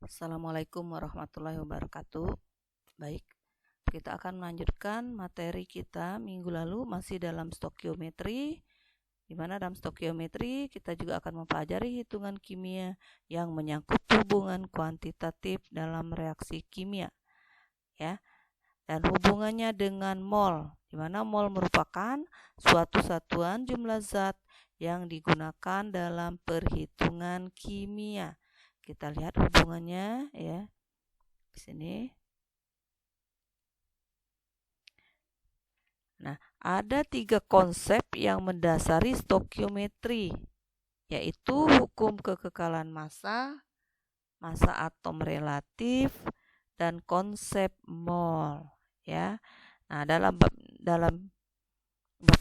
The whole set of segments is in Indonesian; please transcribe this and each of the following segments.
Assalamualaikum warahmatullahi wabarakatuh. Baik, kita akan melanjutkan materi kita minggu lalu masih dalam stokiometri, di mana dalam stokiometri kita juga akan mempelajari hitungan kimia yang menyangkut hubungan kuantitatif dalam reaksi kimia, ya, dan hubungannya dengan mol, di mana mol merupakan suatu satuan jumlah zat yang digunakan dalam perhitungan kimia. Kita lihat hubungannya ya di sini. Nah, ada 3 konsep yang mendasari stokiometri, yaitu hukum kekekalan massa, massa atom relatif, dan konsep mol. Ya, nah dalam bab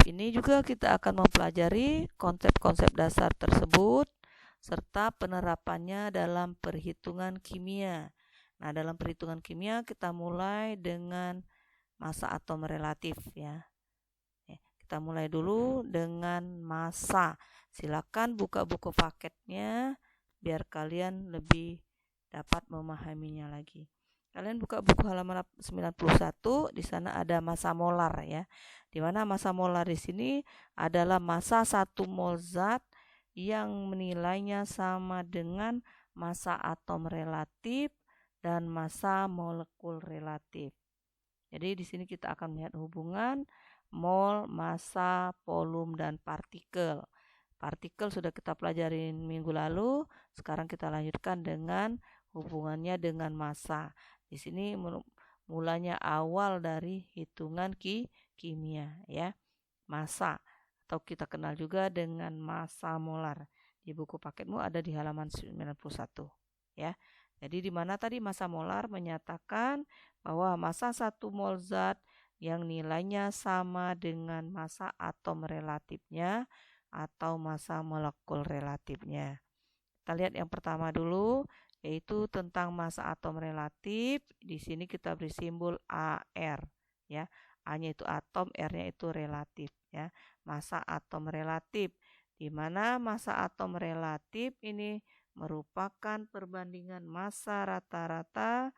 ini juga kita akan mempelajari konsep-konsep dasar tersebut serta penerapannya dalam perhitungan kimia. Nah, dalam perhitungan kimia kita mulai dengan massa atom relatif ya. Kita mulai dulu dengan massa. Silakan buka buku paketnya biar kalian lebih dapat memahaminya lagi. Kalian buka buku halaman 91, di sana ada massa molar ya. Di mana massa molar di sini adalah massa 1 mol zat yang nilainya sama dengan massa atom relatif dan massa molekul relatif. Jadi di sini kita akan melihat hubungan mol, massa, volume, dan partikel. Partikel sudah kita pelajari minggu lalu, sekarang kita lanjutkan dengan hubungannya dengan massa. Di sini mulanya awal dari hitungan kimia ya. Massa atau kita kenal juga dengan massa molar. Di buku paketmu ada di halaman 91 ya. Jadi di mana tadi massa molar menyatakan bahwa massa 1 mol zat yang nilainya sama dengan massa atom relatifnya atau massa molekul relatifnya. Kita lihat yang pertama dulu, yaitu tentang massa atom relatif. Di sini kita beri simbol AR ya. A-nya itu atom, R-nya itu relatif ya. Massa atom relatif, di mana massa atom relatif ini merupakan perbandingan massa rata-rata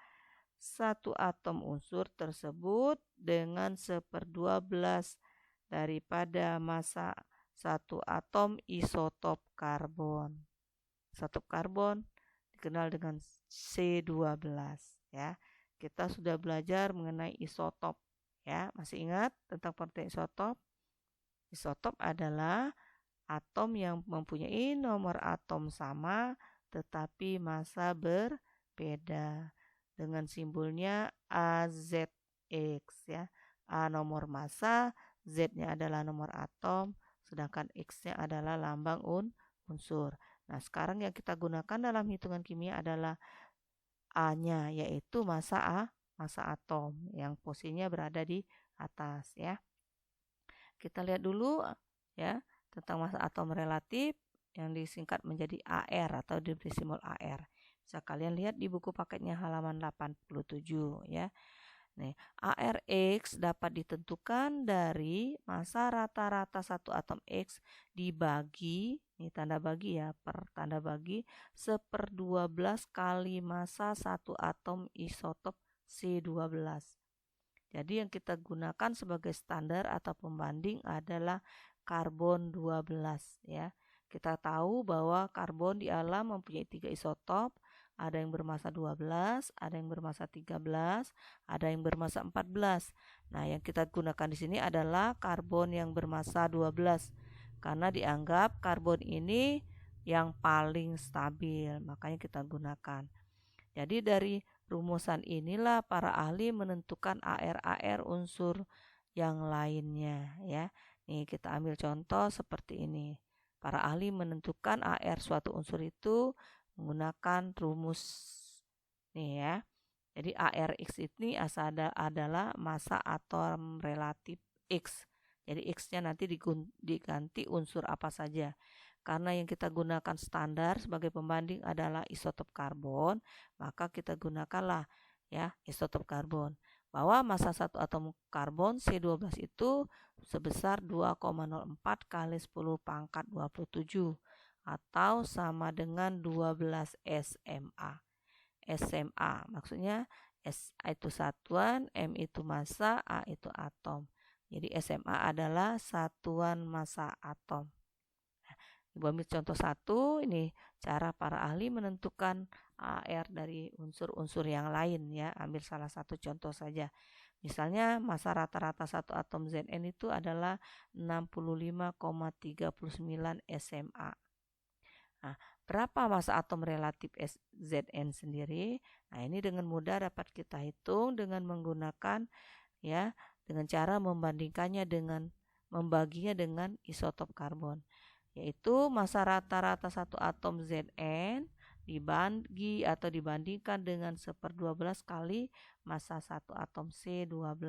satu atom unsur tersebut dengan 1/12 daripada massa satu atom isotop karbon. Isotop karbon dikenal dengan C12 ya. Kita sudah belajar mengenai isotop ya. Masih ingat tentang pengertian isotop? Isotop adalah atom yang mempunyai nomor atom sama tetapi massa berbeda dengan simbolnya AZX ya. A nomor massa, Z-nya adalah nomor atom, sedangkan X-nya adalah lambang unsur. Nah, sekarang yang kita gunakan dalam hitungan kimia adalah A-nya, yaitu massa atom yang posisinya berada di atas ya. Kita lihat dulu ya tentang massa atom relatif yang disingkat menjadi AR atau diberi simbol AR. Bisa kalian lihat di buku paketnya halaman 87 ya. Nih, ARX dapat ditentukan dari massa rata-rata satu atom X dibagi, ini tanda bagi ya, per tanda bagi 1/12 kali massa satu atom isotop C12. Jadi yang kita gunakan sebagai standar atau pembanding adalah karbon 12 ya. Kita tahu bahwa karbon di alam mempunyai 3 isotop, ada yang bermassa 12, ada yang bermassa 13, ada yang bermassa 14. Nah, yang kita gunakan di sini adalah karbon yang bermassa 12 karena dianggap karbon ini yang paling stabil, makanya kita gunakan. Jadi dari rumusan inilah para ahli menentukan AR unsur yang lainnya ya. Nih kita ambil contoh seperti ini. Para ahli menentukan AR suatu unsur itu menggunakan rumus nih ya. Jadi ARX ini adalah massa atom relatif X. Jadi X-nya nanti diganti unsur apa saja. Karena yang kita gunakan standar sebagai pembanding adalah isotop karbon, maka kita gunakanlah ya isotop karbon. Bahwa massa satu atom karbon C12 itu sebesar 2,04 kali 10 pangkat 27 atau sama dengan 12 SMA. SMA maksudnya S itu satuan, M itu massa, A itu atom. Jadi SMA adalah satuan massa atom. Ibu ambil contoh satu, ini cara para ahli menentukan AR dari unsur-unsur yang lain ya. Ambil salah satu contoh saja. Misalnya massa rata-rata satu atom Zn itu adalah 65,39 SMA. Nah, berapa massa atom relatif Zn sendiri? Nah, ini dengan mudah dapat kita hitung dengan menggunakan ya, dengan cara membaginya dengan isotop karbon. Yaitu massa rata-rata satu atom Zn dibandingkan dengan 1/12 kali massa satu atom C12,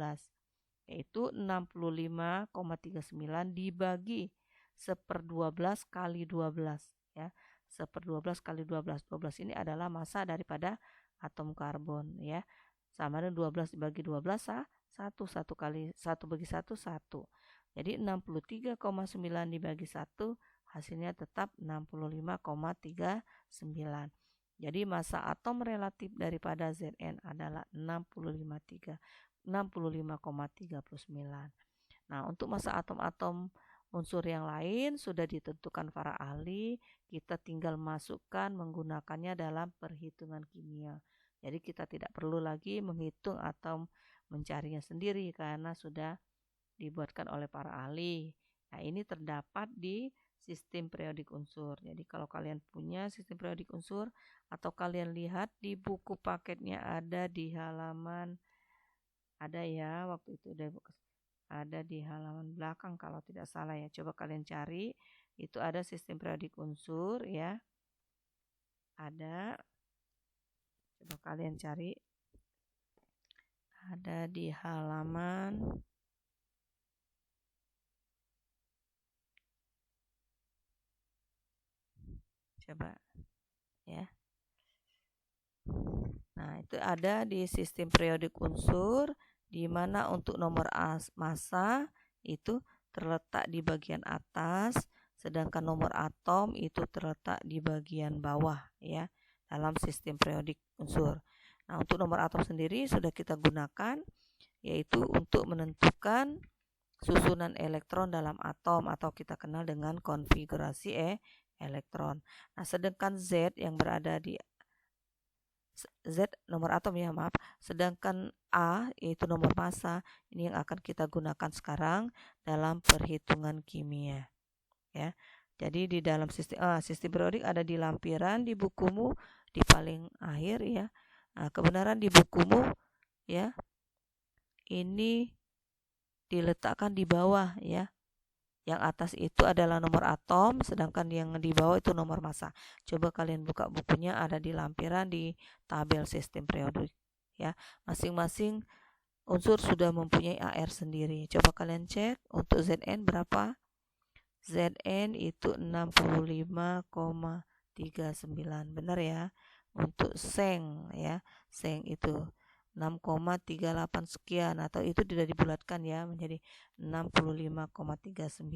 yaitu 65,39 dibagi 1/12 kali 12 ya. 1/12 kali 12. 12 ini adalah massa daripada atom karbon ya. Sama dengan 12 dibagi 12 1 kali 1 bagi 1 1. Jadi 63,9 dibagi 1 hasilnya tetap 65,39. Jadi massa atom relatif daripada Zn adalah 65,39. Nah, untuk massa atom-atom unsur yang lain sudah ditentukan para ahli, kita tinggal masukkan menggunakannya dalam perhitungan kimia. Jadi kita tidak perlu lagi menghitung atau mencarinya sendiri karena sudah dibuatkan oleh para ahli. Nah, ini terdapat di sistem periodik unsur. Jadi kalau kalian punya sistem periodik unsur atau kalian lihat di buku paketnya ada di halaman, ada ya waktu itu ada di halaman belakang kalau tidak salah ya. Coba kalian cari, itu ada sistem periodik unsur ya. Ada. Coba kalian cari. Ada di halaman coba ya. Nah, itu ada di sistem periodik unsur di mana untuk nomor massa itu terletak di bagian atas, sedangkan nomor atom itu terletak di bagian bawah ya dalam sistem periodik unsur. Nah, untuk nomor atom sendiri sudah kita gunakan yaitu untuk menentukan susunan elektron dalam atom atau kita kenal dengan konfigurasi elektron. Nah, sedangkan Z yang berada di Z nomor atom ya, maaf. Sedangkan A yaitu nomor massa, ini yang akan kita gunakan sekarang dalam perhitungan kimia. Ya. Jadi di dalam sistem periodik ada di lampiran di bukumu di paling akhir ya. Nah, kebenaran di bukumu ya. Ini diletakkan di bawah ya. Yang atas itu adalah nomor atom, sedangkan yang di bawah itu nomor massa. Coba kalian buka bukunya, ada di lampiran di tabel sistem periodik. Ya, masing-masing unsur sudah mempunyai AR sendiri. Coba kalian cek untuk Zn berapa? Zn itu 65,39. Benar ya? Untuk Seng ya, Seng itu 6,38 sekian atau itu tidak dibulatkan ya menjadi 65,39.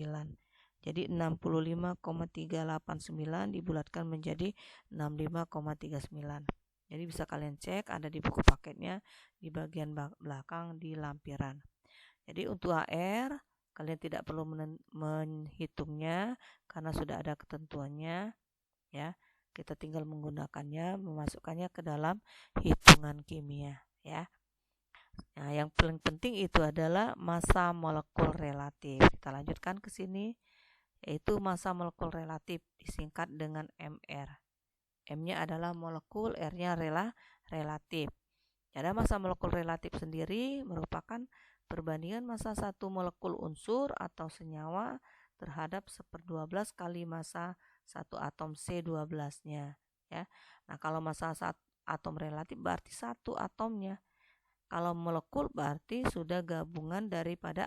Jadi 65,389 dibulatkan menjadi 65,39. Jadi bisa kalian cek ada di buku paketnya di bagian belakang di lampiran. Jadi untuk AR kalian tidak perlu menghitungnya karena sudah ada ketentuannya ya. Kita tinggal menggunakannya, memasukkannya ke dalam hitungan kimia ya. Nah, yang paling penting itu adalah massa molekul relatif. Kita lanjutkan ke sini, yaitu massa molekul relatif disingkat dengan MR. M-nya adalah molekul, R-nya relatif. Jadi massa molekul relatif sendiri merupakan perbandingan massa satu molekul unsur atau senyawa terhadap 1/12 kali massa satu atom C12-nya ya. Nah, kalau massa atom relatif berarti satu atomnya. Kalau molekul berarti sudah gabungan daripada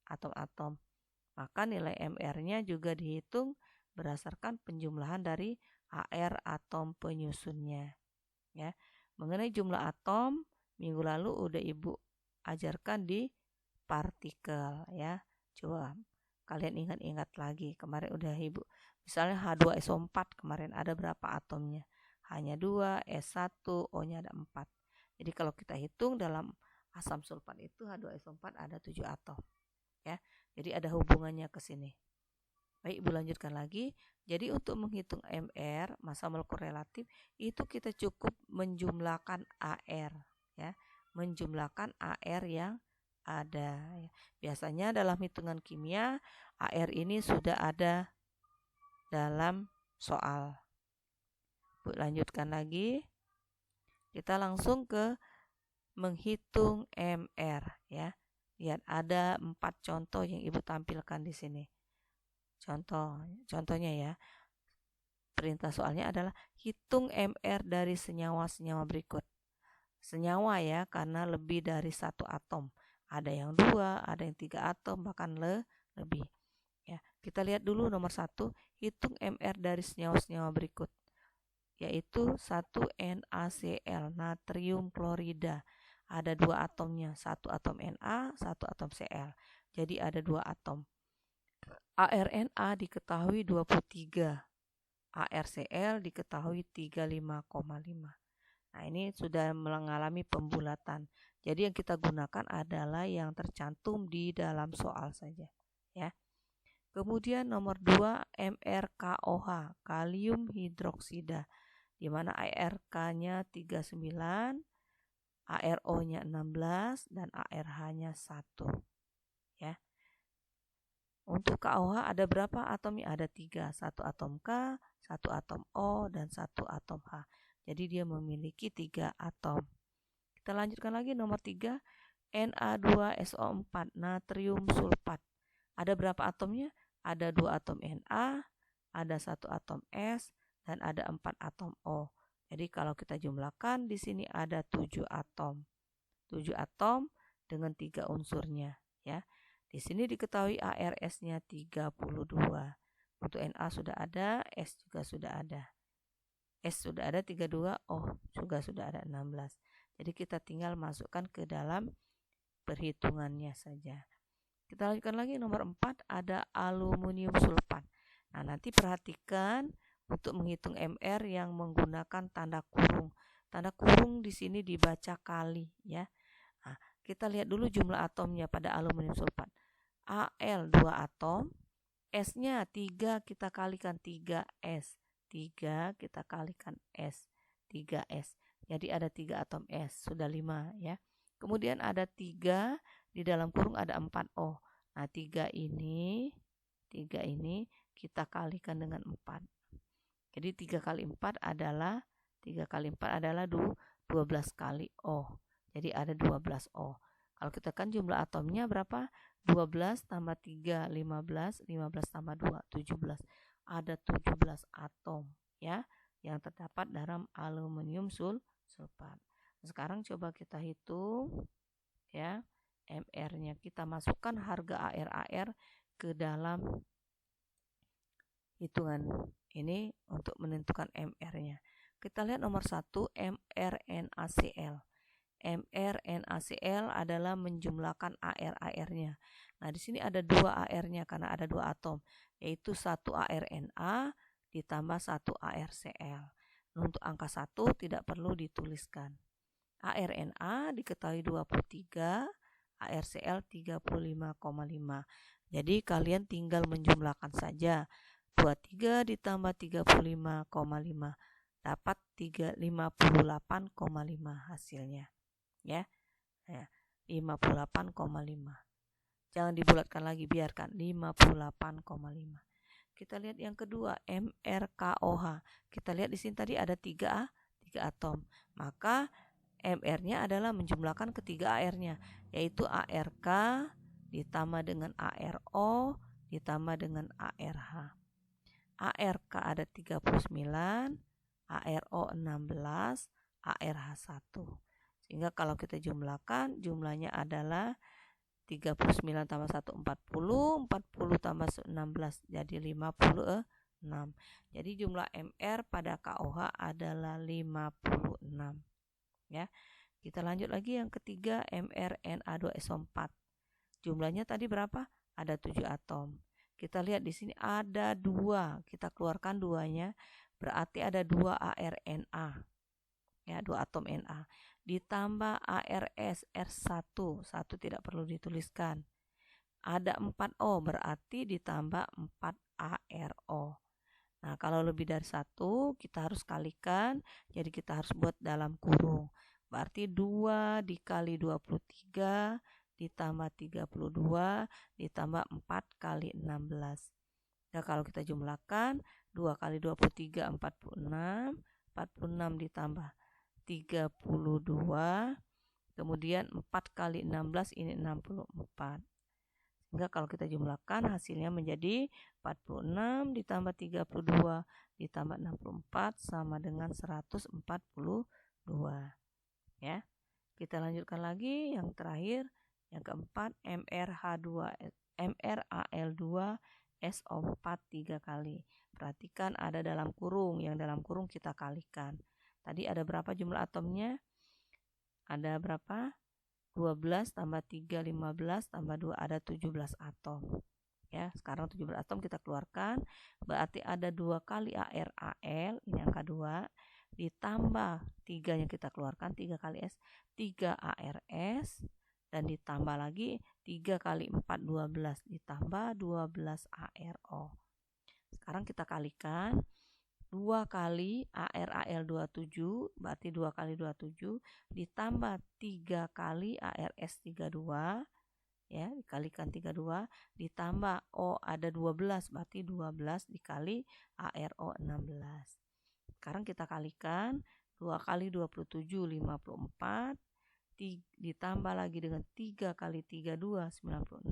atom-atom. Maka nilai MR-nya juga dihitung berdasarkan penjumlahan dari AR atom penyusunnya. Ya. Mengenai jumlah atom, minggu lalu udah Ibu ajarkan di partikel ya. Coba kalian ingat-ingat lagi. Kemarin udah Ibu Misalnya H2SO4 kemarin ada berapa atomnya? Hanya 2, S1, O-nya ada 4. Jadi kalau kita hitung dalam asam sulfat itu H2SO4 ada 7 atom. Ya. Jadi ada hubungannya ke sini. Baik, Ibu lanjutkan lagi. Jadi untuk menghitung MR, massa molekul relatif, itu kita cukup menjumlahkan AR, ya. Menjumlahkan AR yang ada. Biasanya dalam hitungan kimia, AR ini sudah ada dalam soal. Bu, lanjutkan lagi. Kita langsung ke menghitung MR, ya. Lihat ada 4 contoh yang Ibu tampilkan di sini. Contohnya ya. Perintah soalnya adalah hitung MR dari senyawa-senyawa berikut. Senyawa ya, karena lebih dari 1 atom. Ada yang 2, ada yang 3 atom, bahkan lebih. Ya, kita lihat dulu nomor 1, hitung MR dari senyawa-senyawa berikut, yaitu 1 NaCl, natrium klorida. Ada 2 atomnya, 1 atom Na, 1 atom Cl. Jadi ada 2 atom. ARNA diketahui 23. ARCl diketahui 35,5. Nah, ini sudah mengalami pembulatan. Jadi yang kita gunakan adalah yang tercantum di dalam soal saja, ya. Kemudian nomor 2 MrKOH, kalium hidroksida, di mana ARK-nya 39, ARO-nya 16 dan ARH-nya 1, ya. Untuk KOH ada berapa atomnya? Ada 3, 1 atom K, 1 atom O, dan 1 atom H. Jadi dia memiliki 3 atom. Kita lanjutkan lagi nomor 3, Na2SO4, natrium sulfat. Ada berapa atomnya? Ada 2 atom Na, ada 1 atom S, dan ada 4 atom O. Jadi kalau kita jumlahkan di sini ada 7 atom. 7 atom dengan 3 unsurnya, ya. Di sini diketahui ARS-nya 32. Untuk Na sudah ada, S juga sudah ada. S sudah ada 32, O juga sudah ada 16. Jadi kita tinggal masukkan ke dalam perhitungannya saja. Kita lanjutkan lagi nomor 4, ada aluminium sulfat. Nah, nanti perhatikan untuk menghitung MR yang menggunakan tanda kurung. Tanda kurung di sini dibaca kali, ya. Nah, kita lihat dulu jumlah atomnya pada aluminium sulfat. Al 2 atom, S-nya 3 kita kalikan 3S. 3 kita kalikan S, 3S. Jadi ada 3 atom S, sudah 5, ya. Kemudian ada 3, di dalam kurung ada 4O. Nah, 3 ini kita kalikan dengan 4. Jadi 3 kali 4 adalah 12 kali O. Jadi ada 12O. Kalau kita kan jumlah atomnya berapa? 12 tambah 3, 15, 15 tambah 2, 17. Ada 17 atom, ya, yang terdapat dalam aluminium sulfat. Sekarang coba kita hitung, ya, MR-nya. Kita masukkan harga AR ke dalam hitungan ini untuk menentukan MR-nya. Kita lihat nomor 1, mRNaCl. mRNaCl adalah menjumlahkan AR-nya. Nah, di sini ada 2 AR-nya karena ada 2 atom, yaitu 1 ARNA ditambah 1 ARCl. Untuk angka 1 tidak perlu dituliskan. ARNA diketahui 23, ARCl 35,5. Jadi kalian tinggal menjumlahkan saja. 23 ditambah 35,5 dapat 58,5 hasilnya. Ya, 58,5. Jangan dibulatkan lagi, biarkan 58,5. Kita lihat yang kedua, MrKOH. Kita lihat di sini tadi ada 3 atom. Maka MR-nya adalah menjumlahkan ketiga AR-nya, yaitu ARK ditambah dengan ARO ditambah dengan ARH. ARK ada 39, ARO 16, ARH 1. Sehingga kalau kita jumlahkan, jumlahnya adalah 39 tambah 1, 40, 40 tambah 16, jadi 56. Jadi jumlah MR pada KOH adalah 56. Ya. Kita lanjut lagi yang ketiga, mRNA2SO4. Jumlahnya tadi berapa? Ada 7 atom. Kita lihat di sini ada 2, kita keluarkan 2-nya, berarti ada 2 ARNA, ya 2 atom Na, ditambah ARS R1, 1 tidak perlu dituliskan. Ada 4O, berarti ditambah 4 ARO. Nah, kalau lebih dari 1, kita harus kalikan, jadi kita harus buat dalam kurung. Berarti 2 dikali 23 ditambah 32 ditambah 4 kali 16. Nah, kalau kita jumlahkan, 2 kali 23, 46. 46 ditambah 32. Kemudian 4 kali 16, ini 64. Sehingga kalau kita jumlahkan, hasilnya menjadi 46 ditambah 32 ditambah 64 sama dengan 142. Ya. Kita lanjutkan lagi yang terakhir. Yang keempat, MrAl2 SO4 3 kali. Perhatikan ada dalam kurung, yang dalam kurung kita kalikan. Tadi ada berapa jumlah atomnya? Ada berapa? 12 tambah 3, 15 tambah 2, ada 17 atom. Ya, sekarang 17 atom kita keluarkan. Berarti ada 2 kali ARAl, ini angka 2. Ditambah 3 yang kita keluarkan, 3 kali S, 3 ARS. Dan ditambah lagi 3 kali 4, 12 ditambah 12 ARO. Sekarang kita kalikan 2 kali ARAl27, berarti 2 kali 27 ditambah 3 kali ARS32, ya, dikalikan 32 ditambah O ada 12, berarti 12 dikali ARO16. Sekarang kita kalikan 2 kali 27 54 ditambah lagi dengan 3 kali 32 96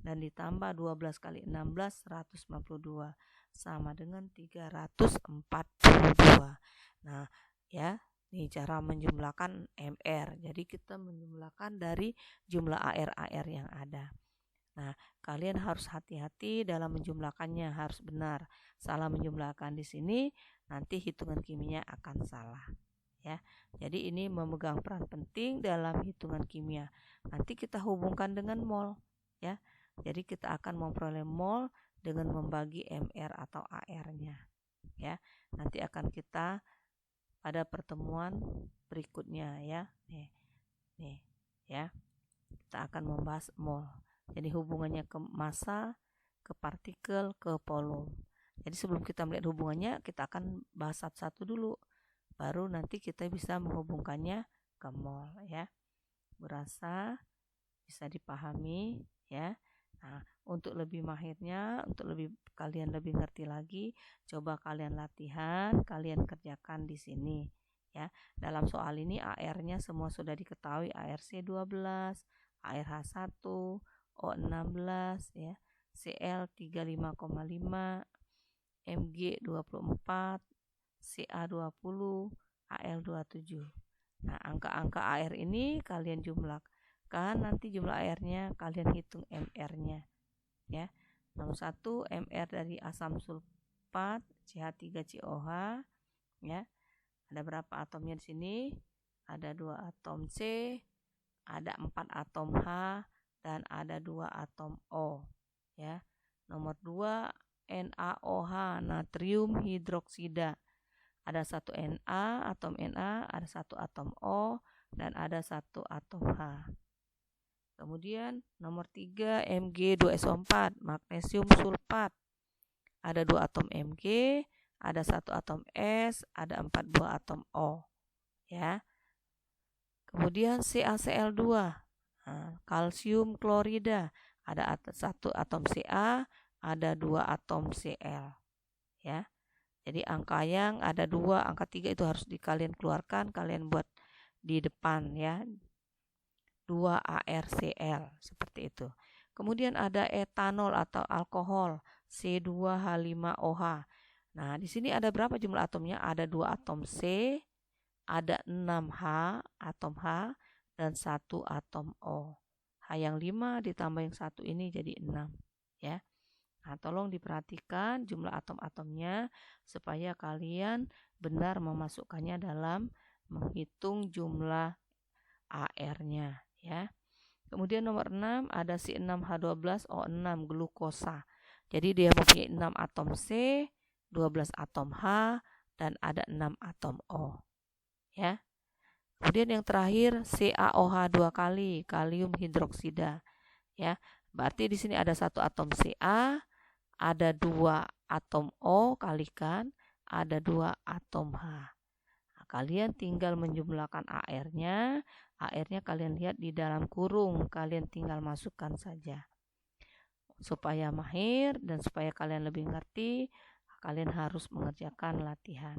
dan ditambah 12 kali 16 192 sama dengan 342. Nah, ya, ini cara menjumlahkan MR. Jadi kita menjumlahkan dari jumlah AR yang ada. Nah, kalian harus hati-hati dalam menjumlahkannya, harus benar. Salah menjumlahkan di sini, nanti hitungan kimia akan salah. Ya, jadi ini memegang peran penting dalam hitungan kimia. Nanti kita hubungkan dengan mol, ya. Jadi kita akan memperoleh mol dengan membagi MR atau AR-nya, ya. Nanti akan kita pada pertemuan berikutnya, ya. Nih, ya. Kita akan membahas mol. Jadi hubungannya ke massa, ke partikel, ke volume. Jadi sebelum kita melihat hubungannya, kita akan bahas satu-satu dulu. Baru nanti kita bisa menghubungkannya ke mol, ya. Berasa bisa dipahami, ya. Nah, untuk lebih mahirnya, untuk kalian lebih ngerti lagi, coba kalian latihan, kalian kerjakan di sini, ya. Dalam soal ini AR-nya semua sudah diketahui, ARC12, ARH1, O16, ya. Cl 35,5, Mg24, Ca20, Al27. Nah, angka-angka AR ini kalian jumlahkan, nanti jumlah AR-nya kalian hitung MR-nya, ya. Nomor 1 MR dari asam sulfat CH3COH, ya. Ada berapa atomnya di sini? Ada 2 atom C, ada 4 atom H, dan ada 2 atom O, ya. Nomor 2 NaOH, natrium hidroksida. Ada 1 Na, atom Na, ada 1 atom O, dan ada 1 atom H. Kemudian nomor 3 Mg2SO4, magnesium sulfat. Ada 2 atom Mg, ada 1 atom S, ada 4 buah atom O, ya. Kemudian CaCl2, kalsium klorida. Ada 1 atom Ca, ada 2 atom Cl, ya. Jadi angka yang ada 2, angka 3 itu harus kalian keluarkan, kalian buat di depan, ya. 2 ArCl, seperti itu. Kemudian ada etanol atau alkohol, C2H5OH. Nah, di sini ada berapa jumlah atomnya? Ada 2 atom C, ada 6 H, atom H, dan 1 atom O. H yang 5 ditambah yang 1 ini jadi 6, ya. Nah, tolong diperhatikan jumlah atom-atomnya supaya kalian benar memasukkannya dalam menghitung jumlah AR-nya, ya. Kemudian nomor 6 ada C6H12O6 glukosa. Jadi dia mempunyai 6 atom C, 12 atom H, dan ada 6 atom O. Ya. Kemudian yang terakhir CaOH 2 kali, kalium hidroksida. Ya. Berarti di sini ada 1 atom Ca, ada 2 atom O kalikan, ada 2 atom H. Nah, kalian tinggal menjumlahkan AR-nya. AR-nya kalian lihat di dalam kurung, kalian tinggal masukkan saja. Supaya mahir dan supaya kalian lebih ngerti, kalian harus mengerjakan latihan,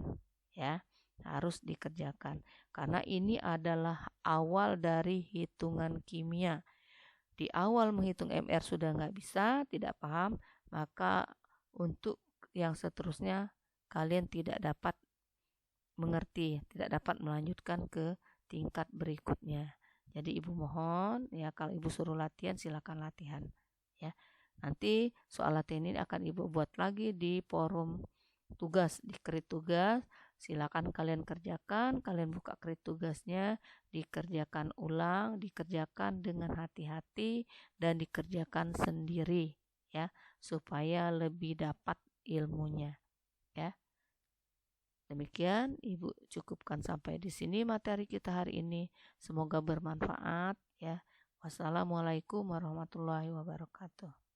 ya. Harus dikerjakan karena ini adalah awal dari hitungan kimia. Di awal menghitung MR sudah nggak bisa, tidak paham, maka untuk yang seterusnya kalian tidak dapat mengerti, tidak dapat melanjutkan ke tingkat berikutnya. Jadi ibu mohon ya, kalau ibu suruh latihan silakan latihan ya. Nanti soal latihan ini akan ibu buat lagi di forum tugas, di krit tugas. Silakan kalian kerjakan, kalian buka krit tugasnya, dikerjakan ulang, dikerjakan dengan hati-hati dan dikerjakan sendiri ya, supaya lebih dapat ilmunya ya. Demikian Ibu cukupkan sampai di sini materi kita hari ini. Semoga bermanfaat ya. Wassalamualaikum warahmatullahi wabarakatuh.